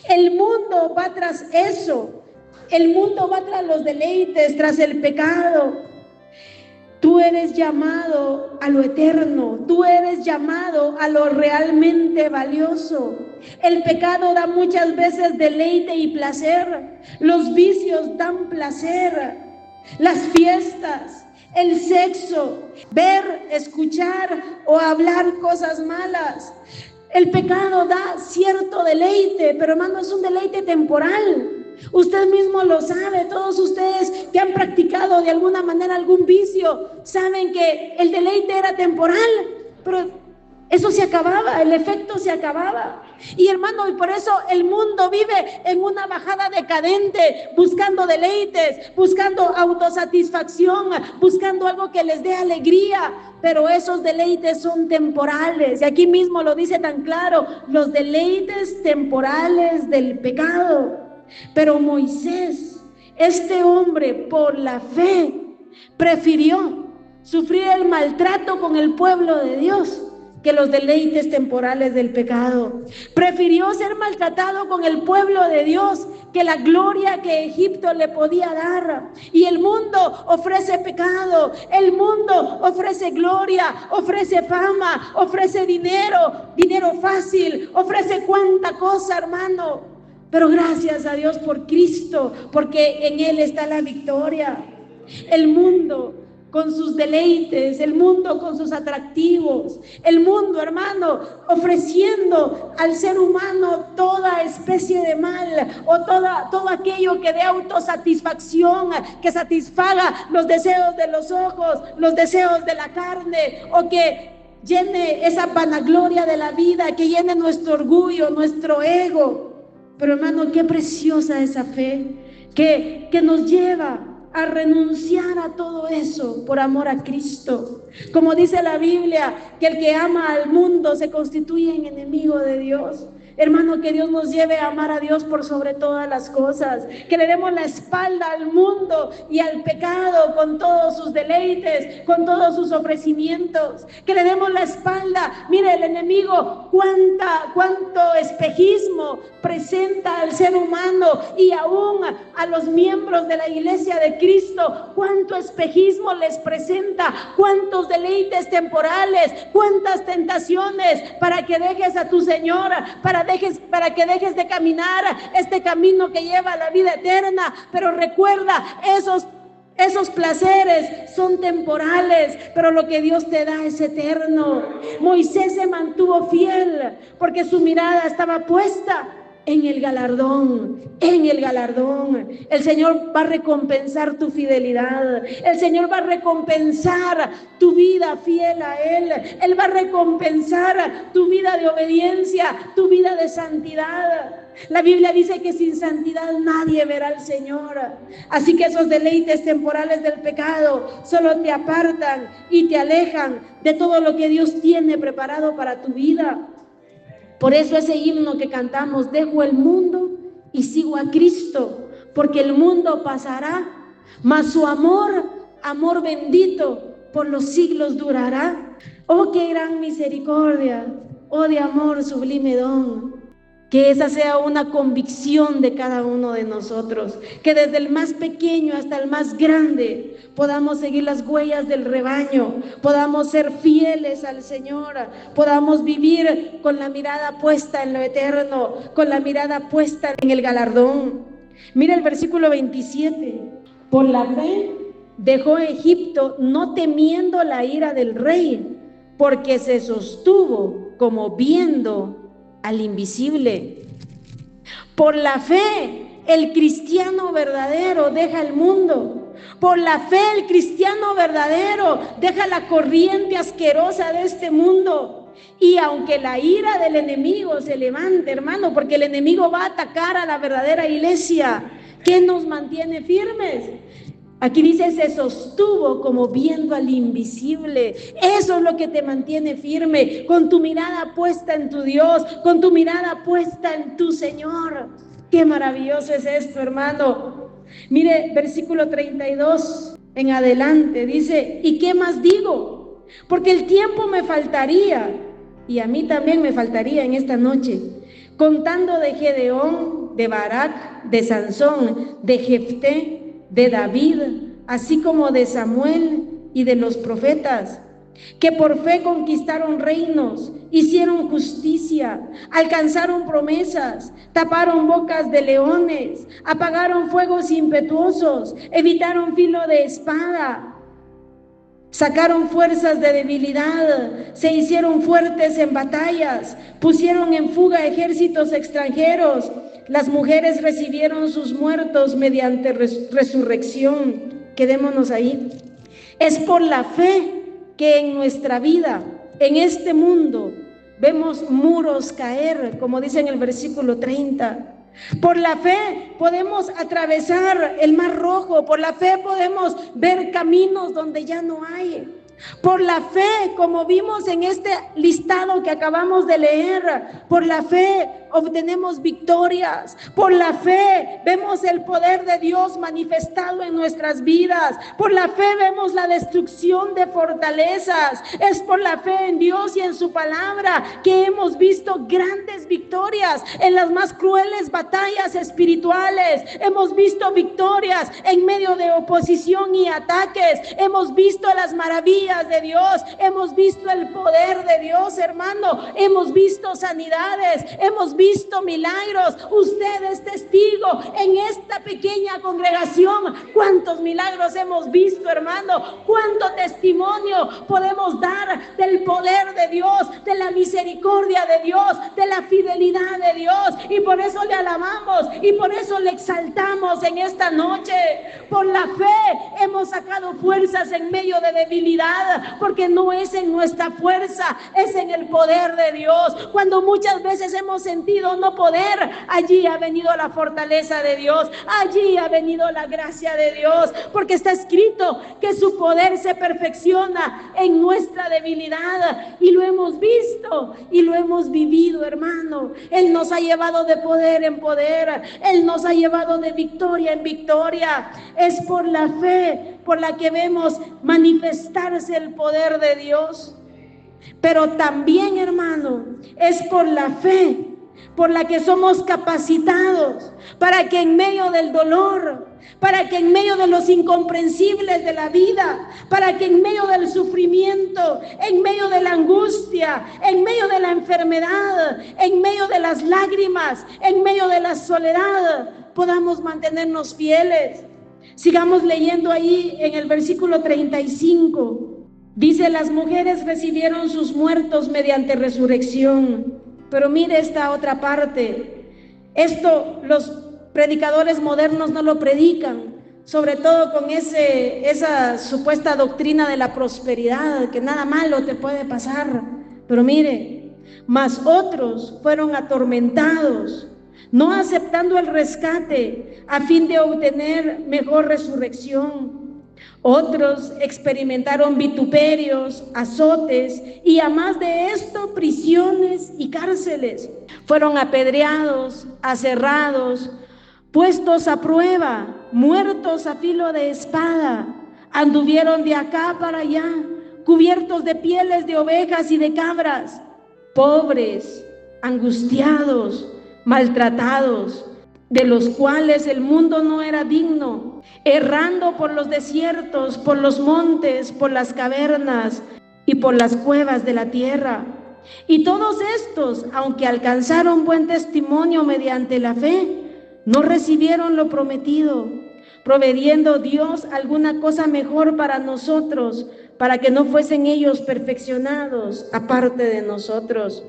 El mundo va tras eso. El mundo va tras los deleites, tras el pecado. Tú eres llamado a lo eterno, tú eres llamado a lo realmente valioso. El pecado da muchas veces deleite y placer, los vicios dan placer, las fiestas, el sexo, ver, escuchar o hablar cosas malas. El pecado da cierto deleite, pero hermano, es un deleite temporal. Usted mismo lo sabe. Todos ustedes que han practicado de alguna manera algún vicio saben que el deleite era temporal, pero eso se acababa, el efecto se acababa. Y hermano, y por eso el mundo vive en una bajada decadente, buscando deleites, buscando autosatisfacción, buscando algo que les dé alegría, pero esos deleites son temporales. Y aquí mismo lo dice tan claro: los deleites temporales del pecado. Pero Moisés, este hombre, por la fe, prefirió sufrir el maltrato con el pueblo de Dios que los deleites temporales del pecado. Prefirió ser maltratado con el pueblo de Dios que la gloria que Egipto le podía dar. Y el mundo ofrece pecado, el mundo ofrece gloria, ofrece fama, ofrece dinero fácil, ofrece cuánta cosa, hermano. Pero gracias a Dios por Cristo, porque en Él está la victoria. El mundo con sus deleites, el mundo con sus atractivos, el mundo, hermano, ofreciendo al ser humano toda especie de mal, o todo aquello que dé autosatisfacción, que satisfaga los deseos de los ojos, los deseos de la carne, o que llene esa vanagloria de la vida, que llene nuestro orgullo, nuestro ego. Pero hermano, qué preciosa esa fe que nos lleva a renunciar a todo eso por amor a Cristo. Como dice la Biblia, que el que ama al mundo se constituye en enemigo de Dios. Hermano, que Dios nos lleve a amar a Dios por sobre todas las cosas, que le demos la espalda al mundo y al pecado con todos sus deleites, con todos sus ofrecimientos, que le demos la espalda. Mire, el enemigo, cuánto espejismo presenta al ser humano y aún a los miembros de la iglesia de Cristo, cuánto espejismo les presenta, cuántos deleites temporales, cuántas tentaciones para que dejes a tu Señor, para que dejes de caminar este camino que lleva a la vida eterna. Pero recuerda, esos placeres son temporales, pero lo que Dios te da es eterno. Moisés se mantuvo fiel porque su mirada estaba puesta en el galardón, en el galardón. El Señor va a recompensar tu fidelidad. El Señor va a recompensar tu vida fiel a Él. Él va a recompensar tu vida de obediencia, tu vida de santidad. La Biblia dice que sin santidad nadie verá al Señor. Así que esos deleites temporales del pecado solo te apartan y te alejan de todo lo que Dios tiene preparado para tu vida. Por eso ese himno que cantamos, dejo el mundo y sigo a Cristo, porque el mundo pasará, mas su amor bendito, por los siglos durará. Oh, qué gran misericordia, oh, de amor sublime don. Que esa sea una convicción de cada uno de nosotros, que desde el más pequeño hasta el más grande podamos seguir las huellas del rebaño, podamos ser fieles al Señor, podamos vivir con la mirada puesta en lo eterno, con la mirada puesta en el galardón. Mira el versículo 27. Por la fe dejó Egipto, no temiendo la ira del rey, porque se sostuvo como viendo al invisible. Por la fe, el cristiano verdadero deja el mundo. Por la fe, el cristiano verdadero deja la corriente asquerosa de este mundo. Y aunque la ira del enemigo se levante, hermano, porque el enemigo va a atacar a la verdadera iglesia, ¿qué nos mantiene firmes? Aquí dice, se sostuvo como viendo al invisible. Eso es lo que te mantiene firme, con tu mirada puesta en tu Dios, con tu mirada puesta en tu Señor. Qué maravilloso es esto, hermano. Mire, versículo 32 en adelante, dice, ¿y qué más digo? Porque el tiempo me faltaría, y a mí también me faltaría en esta noche, contando de Gedeón, de Barak, de Sansón, de Jefté, de David, así como de Samuel y de los profetas, que por fe conquistaron reinos, hicieron justicia, alcanzaron promesas, taparon bocas de leones, apagaron fuegos impetuosos, evitaron filo de espada, sacaron fuerzas de debilidad, se hicieron fuertes en batallas, pusieron en fuga ejércitos extranjeros. Las mujeres recibieron sus muertos mediante resurrección. Quedémonos ahí. Es por la fe que en nuestra vida, en este mundo, vemos muros caer, como dice en el versículo 30. Por la fe podemos atravesar el Mar Rojo, por la fe podemos ver caminos donde ya no hay. Por la fe, como vimos en este listado que acabamos de leer, por la fe obtenemos victorias. Por la fe vemos el poder de Dios manifestado en nuestras vidas. Por la fe vemos la destrucción de fortalezas. Es por la fe en Dios y en su palabra que hemos visto grandes victorias en las más crueles batallas espirituales. Hemos visto victorias en medio de oposición y ataques. Hemos visto las maravillas de Dios, hemos visto el poder de Dios, hermano, hemos visto sanidades, hemos visto milagros. Usted es testigo en esta pequeña congregación. ¿Cuántos milagros hemos visto, hermano? ¿Cuánto testimonio testimonio podemos dar del poder de Dios, de la misericordia de Dios, de la fidelidad de Dios. Y por eso le alabamos y por eso le exaltamos en esta noche. Por la fe hemos sacado fuerzas en medio de debilidad, porque no es en nuestra fuerza, es en el poder de Dios. Cuando muchas veces hemos sentido no poder, allí ha venido la fortaleza de Dios, allí ha venido la gracia de Dios, porque está escrito que su poder se perfecciona en nuestra debilidad, y lo hemos visto y lo hemos vivido, hermano. Él nos ha llevado de poder en poder, Él nos ha llevado de victoria en victoria. Es por la fe por la que vemos manifestarse el poder de Dios. Pero también, hermano, es por la fe por la que somos capacitados para que en medio del dolor, para que en medio de los incomprensibles de la vida, para que en medio del sufrimiento, en medio de la angustia, en medio de la enfermedad, en medio de las lágrimas, en medio de la soledad, podamos mantenernos fieles. Sigamos leyendo ahí en el versículo 35. Dice: las mujeres recibieron sus muertos mediante resurrección. Pero mire esta otra parte. Esto los predicadores modernos no lo predican, sobre todo con esa supuesta doctrina de la prosperidad, que nada malo te puede pasar. Pero mire, mas otros fueron atormentados, no aceptando el rescate a fin de obtener mejor resurrección. Otros experimentaron vituperios, azotes y a más de esto prisiones y cárceles. Fueron apedreados, aserrados, puestos a prueba, muertos a filo de espada. Anduvieron de acá para allá, cubiertos de pieles de ovejas y de cabras, pobres, angustiados, maltratados, de los cuales el mundo no era digno, errando por los desiertos, por los montes, por las cavernas y por las cuevas de la tierra. Y todos estos, aunque alcanzaron buen testimonio mediante la fe, no recibieron lo prometido, proveyendo Dios alguna cosa mejor para nosotros, para que no fuesen ellos perfeccionados aparte de nosotros.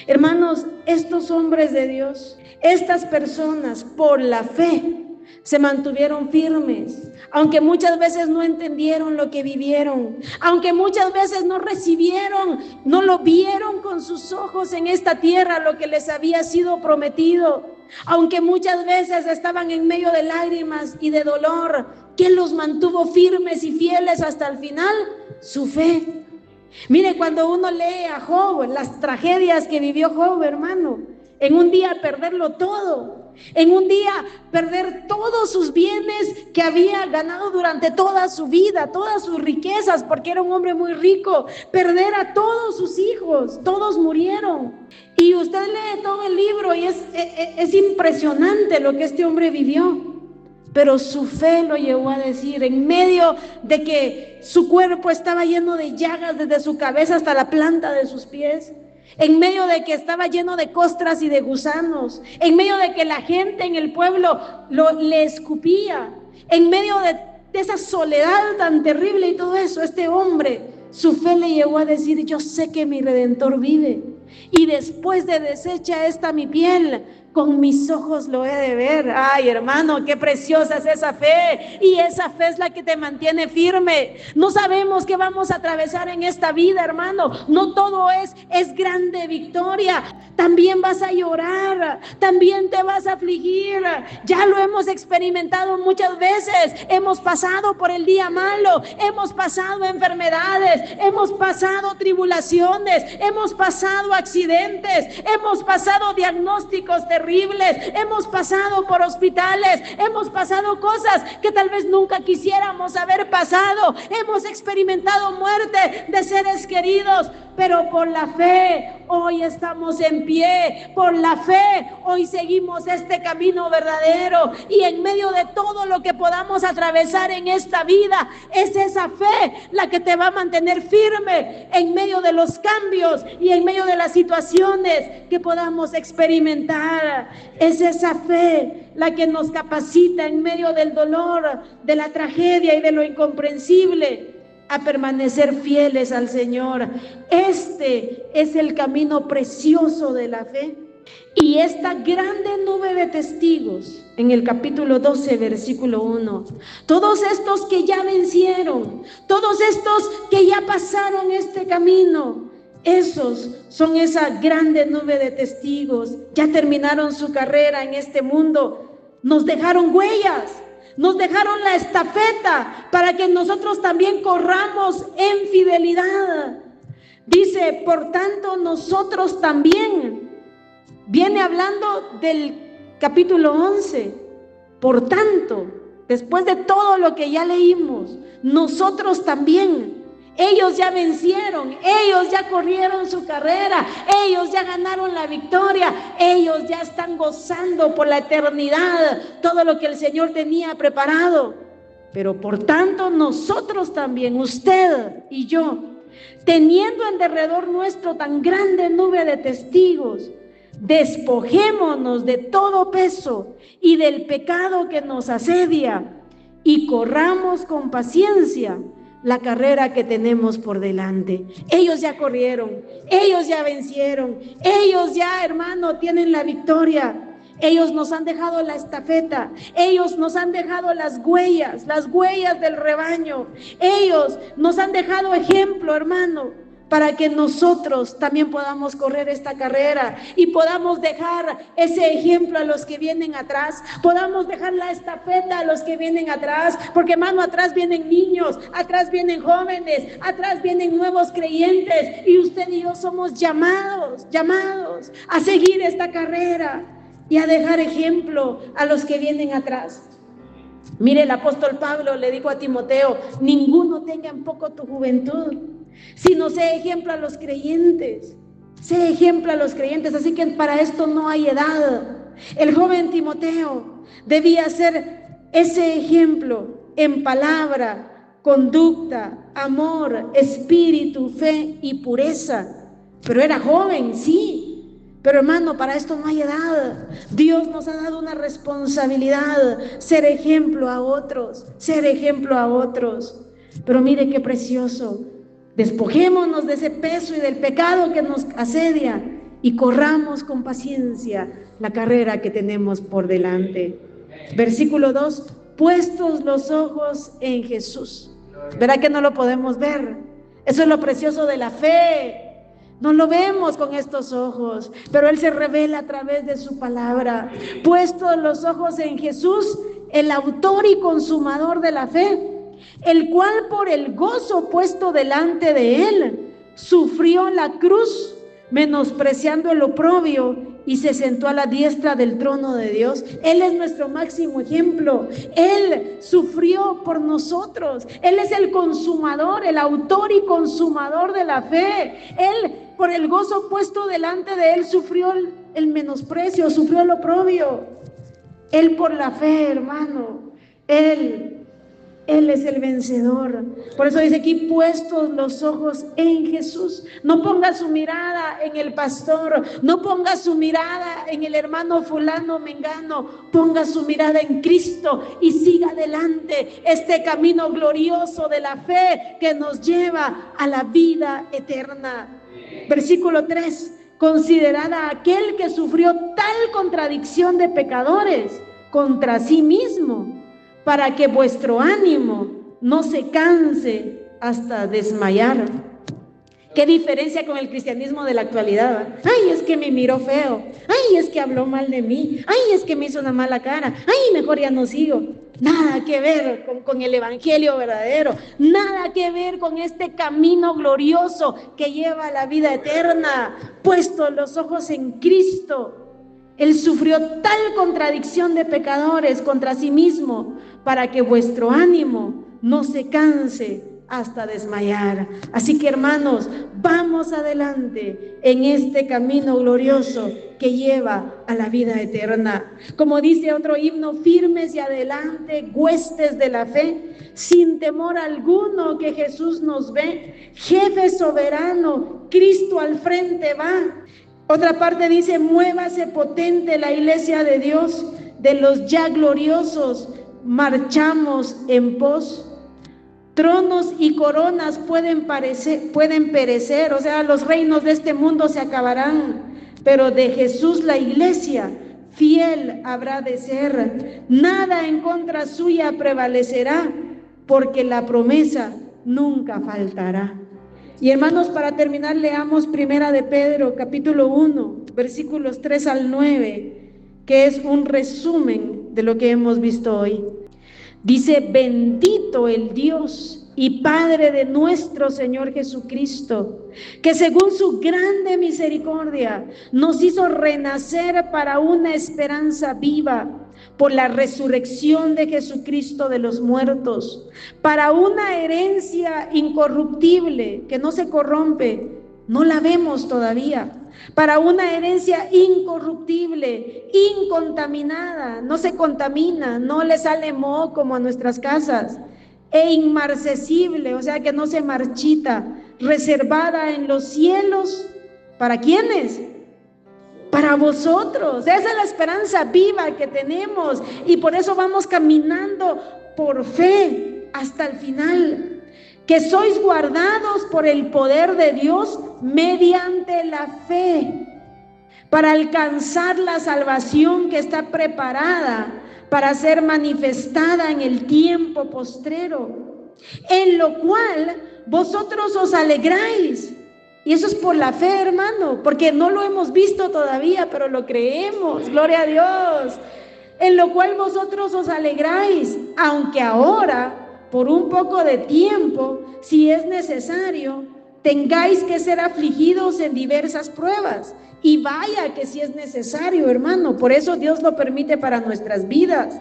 Hermanos, estos hombres de Dios, estas personas, por la fe, se mantuvieron firmes, aunque muchas veces no entendieron lo que vivieron, aunque muchas veces no recibieron, no lo vieron con sus ojos en esta tierra lo que les había sido prometido, aunque muchas veces estaban en medio de lágrimas y de dolor. ¿Qué los mantuvo firmes y fieles hasta el final? Su fe. Mire, cuando uno lee a Job, las tragedias que vivió Job, hermano, en un día perderlo todo, en un día perder todos sus bienes que había ganado durante toda su vida, todas sus riquezas, porque era un hombre muy rico, perder a todos sus hijos, todos murieron. Y usted lee todo el libro y es impresionante lo que este hombre vivió. Pero su fe lo llevó a decir, en medio de que su cuerpo estaba lleno de llagas desde su cabeza hasta la planta de sus pies, en medio de que estaba lleno de costras y de gusanos, en medio de que la gente en el pueblo le escupía, en medio de esa soledad tan terrible y todo eso, este hombre, su fe le llevó a decir: yo sé que mi Redentor vive, y después de deshecha esta mi piel, con mis ojos lo he de ver. Ay, hermano, qué preciosa es esa fe. Y esa fe es la que te mantiene firme. No sabemos qué vamos a atravesar en esta vida, hermano. No todo es grande victoria. También vas a llorar, también te vas a afligir. Ya lo hemos experimentado muchas veces. Hemos pasado por el día malo, hemos pasado enfermedades, hemos pasado tribulaciones, hemos pasado accidentes, hemos pasado diagnósticos terribles, hemos pasado por hospitales, hemos pasado cosas que tal vez nunca quisiéramos haber pasado, hemos experimentado muerte de seres queridos, pero por la fe hoy estamos en pie, por la fe hoy seguimos este camino verdadero, y en medio de todo lo que podamos atravesar en esta vida, es esa fe la que te va a mantener firme en medio de los cambios y en medio de las situaciones que podamos experimentar. Es esa fe la que nos capacita en medio del dolor, de la tragedia y de lo incomprensible, a permanecer fieles al Señor. Este es el camino precioso de la fe. Y esta grande nube de testigos, en el capítulo 12, versículo 1, todos estos que ya vencieron, todos estos que ya pasaron este camino, esos son esa grande nube de testigos, ya terminaron su carrera en este mundo, nos dejaron huellas, nos dejaron la estafeta para que nosotros también corramos en fidelidad. Dice, por tanto, nosotros también. Viene hablando del capítulo 11. Por tanto, después de todo lo que ya leímos, nosotros también. Ellos ya vencieron, ellos ya corrieron su carrera, ellos ya ganaron la victoria, ellos ya están gozando por la eternidad todo lo que el Señor tenía preparado. Pero por tanto, nosotros también, usted y yo, teniendo en derredor nuestro tan grande nube de testigos, despojémonos de todo peso y del pecado que nos asedia y corramos con paciencia la carrera que tenemos por delante. Ellos ya corrieron, ellos ya vencieron, ellos ya, hermano, tienen la victoria. Ellos nos han dejado la estafeta, ellos nos han dejado las huellas del rebaño. Ellos nos han dejado ejemplo, hermano, para que nosotros también podamos correr esta carrera y podamos dejar ese ejemplo a los que vienen atrás, podamos dejar la estafeta a los que vienen atrás, porque hermano, atrás vienen niños, atrás vienen jóvenes, atrás vienen nuevos creyentes, y usted y yo somos llamados a seguir esta carrera y a dejar ejemplo a los que vienen atrás. Mire, el apóstol Pablo le dijo a Timoteo, ninguno tenga en poco tu juventud, sino sé ejemplo a los creyentes, así que para esto no hay edad. El joven Timoteo debía ser ese ejemplo en palabra, conducta, amor, espíritu, fe y pureza. Pero era joven, sí. Pero hermano, para esto no hay edad. Dios nos ha dado una responsabilidad, ser ejemplo a otros. Pero mire qué precioso. Despojémonos de ese peso y del pecado que nos asedia y corramos con paciencia la carrera que tenemos por delante. Versículo 2, puestos los ojos en Jesús. ¿Verá que no lo podemos ver? Eso es lo precioso de la fe. No lo vemos con estos ojos, pero Él se revela a través de su palabra. Puestos los ojos en Jesús, el autor y consumador de la fe, el cual por el gozo puesto delante de Él, sufrió la cruz, menospreciando el oprobio, y se sentó a la diestra del trono de Dios. Él es nuestro máximo ejemplo. Él sufrió por nosotros. Él es el consumador, el autor y consumador de la fe. Él, por el gozo puesto delante de Él, sufrió el menosprecio, sufrió el oprobio. Él por la fe, hermano. Él es el vencedor. Por eso dice aquí, puestos los ojos en Jesús. No ponga su mirada en el pastor, no ponga su mirada en el hermano fulano mengano, ponga su mirada en Cristo y siga adelante este camino glorioso de la fe que nos lleva a la vida eterna. Versículo 3, considerad a aquel que sufrió tal contradicción de pecadores contra sí mismo, para que vuestro ánimo no se canse hasta desmayar. ¿Qué diferencia con el cristianismo de la actualidad? Ay, es que me miró feo. Ay, es que habló mal de mí. Ay, es que me hizo una mala cara. Ay, mejor ya no sigo. Nada que ver con el evangelio verdadero. Nada que ver con este camino glorioso que lleva a la vida eterna. Puestos los ojos en Cristo, Él sufrió tal contradicción de pecadores contra sí mismo, para que vuestro ánimo no se canse hasta desmayar. Así que, hermanos, vamos adelante en este camino glorioso que lleva a la vida eterna. Como dice otro himno, firmes y adelante, huestes de la fe, sin temor alguno que Jesús nos ve, jefe soberano, Cristo al frente va. Otra parte dice, muévase potente la iglesia de Dios, de los ya gloriosos, marchamos en pos. Tronos y coronas pueden perecer, o sea, los reinos de este mundo se acabarán, pero de Jesús la iglesia fiel habrá de ser. Nada en contra suya prevalecerá, porque la promesa nunca faltará. Y hermanos, para terminar, leamos Primera de Pedro, capítulo 1, versículos 3 al 9, que es un resumen de lo que hemos visto hoy. Dice: bendito el Dios y Padre de nuestro Señor Jesucristo, que según su grande misericordia nos hizo renacer para una esperanza viva por la resurrección de Jesucristo de los muertos, para una herencia incorruptible que no se corrompe, no la vemos todavía, para una herencia incorruptible, incontaminada, no se contamina, no le sale moho como a nuestras casas, e inmarcesible, o sea que no se marchita, reservada en los cielos. ¿Para quiénes? Para vosotros. Esa es la esperanza viva que tenemos, y por eso vamos caminando por fe hasta el final. Que sois guardados por el poder de Dios mediante la fe, para alcanzar la salvación que está preparada para ser manifestada en el tiempo postrero, en lo cual vosotros os alegráis. Y eso es por la fe, hermano, porque no lo hemos visto todavía, pero lo creemos, gloria a Dios. En lo cual vosotros os alegráis, aunque ahora, por un poco de tiempo, si es necesario, tengáis que ser afligidos en diversas pruebas. Y vaya que si es necesario, hermano, por eso Dios lo permite para nuestras vidas.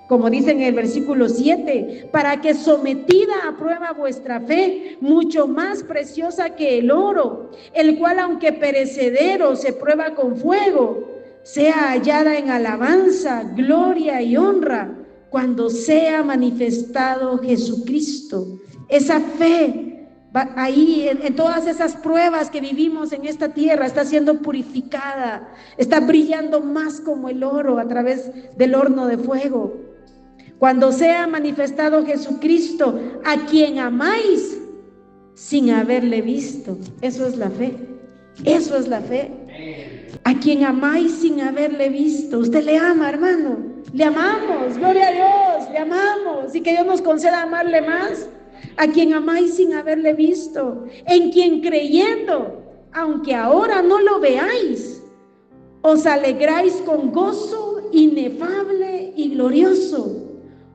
Como dice en el versículo 7, para que sometida a prueba vuestra fe, mucho más preciosa que el oro, el cual aunque perecedero se prueba con fuego, sea hallada en alabanza, gloria y honra cuando sea manifestado Jesucristo. Esa fe ahí en todas esas pruebas que vivimos en esta tierra está siendo purificada, está brillando más como el oro a través del horno de fuego. Cuando sea manifestado Jesucristo, a quien amáis sin haberle visto. Eso es la fe. Eso es la fe. A quien amáis sin haberle visto. Usted le ama, hermano. Le amamos, gloria a Dios, le amamos. Y que Dios nos conceda amarle más. A quien amáis sin haberle visto. En quien creyendo, aunque ahora no lo veáis, os alegráis con gozo inefable y glorioso,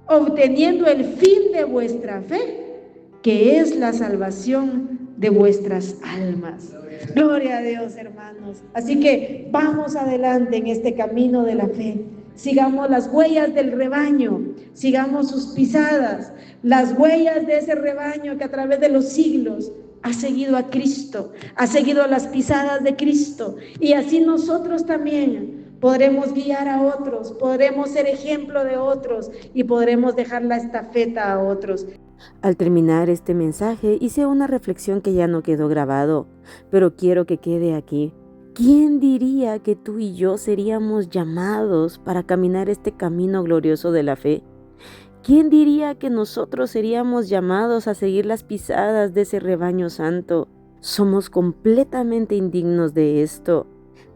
obteniendo el fin de vuestra fe, que es la salvación de vuestras almas. Gloria a Dios, hermanos. Así que vamos adelante en este camino de la fe. Sigamos las huellas del rebaño, sigamos sus pisadas, las huellas de ese rebaño que a través de los siglos ha seguido a Cristo, ha seguido las pisadas de Cristo, y así nosotros también podremos guiar a otros, podremos ser ejemplo de otros y podremos dejar la estafeta a otros. Al terminar este mensaje hice una reflexión que ya no quedó grabado, pero quiero que quede aquí. ¿Quién diría que tú y yo seríamos llamados para caminar este camino glorioso de la fe? ¿Quién diría que nosotros seríamos llamados a seguir las pisadas de ese rebaño santo? Somos completamente indignos de esto,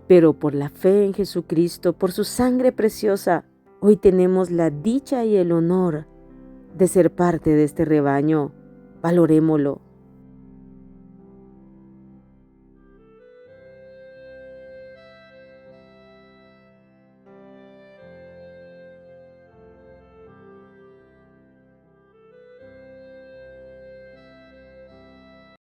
pero por la fe en Jesucristo, por su sangre preciosa, hoy tenemos la dicha y el honor de ser parte de este rebaño. Valorémoslo.